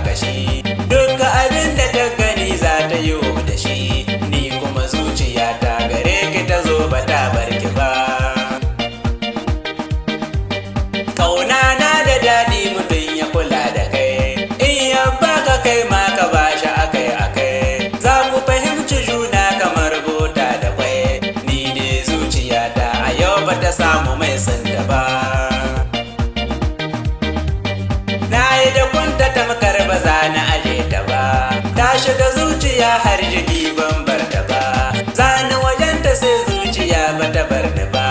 kashi, duka abin da ta gani za ta yi da shi, ni kuma zuciya ta gare ki ta zo ba ta barki ba. Kauna na da daɗi mutum ya kula da kai, in ya baka kai ma ka bashi akai akai, za ku fahimci juna kamar bota da kwai, ni dai zuciya ta a yau ba ta samu mai sanda ba. Na yi da kunta tamkar ba za na aje ta ba, ta shiga zuciya har jiki ban bar ta ba, zani wajenta sai zuciya ba ta bar ni ba,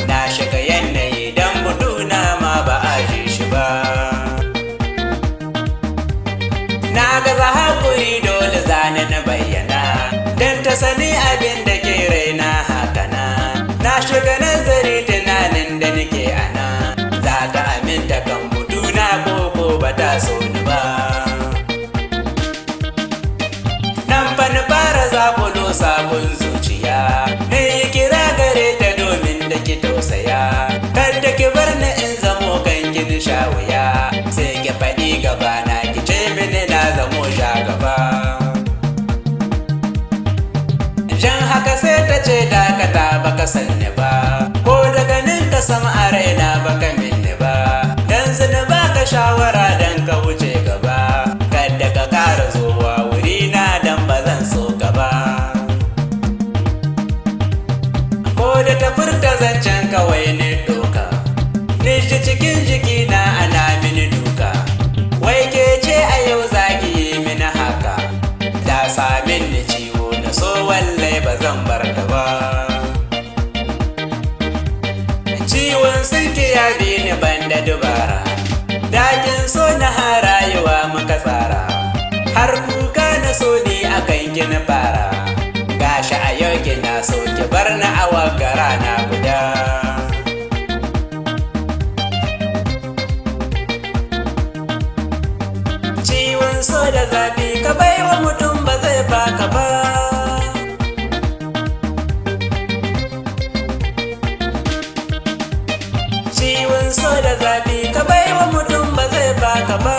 na shiga yanayi dan mutuna ma ba a ji shi ba. Na gaza hakuri dole zani na bayyana, dan ta sani abin da ke raina hakana, na shiga nazari tunanin da nake ana, za ka aminta kan mutuna ko ba ta so ni ba. Nan fa ni fara zakulo sabon zuciya, na yi kira gare ta domin da ki tausaya, kada ki bar ni in zamo kan kin sha wuya, sai ki faɗi gaba na ki ce mini na zamo sha gaba. Jan haka sai ta ce dakata baka sanni ba, ko daga ninka sama a raina baka minni ba, dan zina baka shawara dan ka wuce gaba, kada ka kara zuwa wurina dan ba zan so ka ba. Ko da ta furta zancen kawai ne doka, ni shi cikin jikina ana mini duka, wai ke ce a yau zaki yi mini haka, ta samin ni ciwo na so wallai ba zan bar ta ba. Ciwon sirki ya bi ni banda dubara, dakin so na rayuwa muka tsara, har kuka na so ni akan gina fara, gashi a yau kina so ki bar na awa gara na guda. Ciwon so da zafi ka baiwa mutum ba zai baka ba. Ciwon so da zafi ka baiwa mutum ba zai baka ba.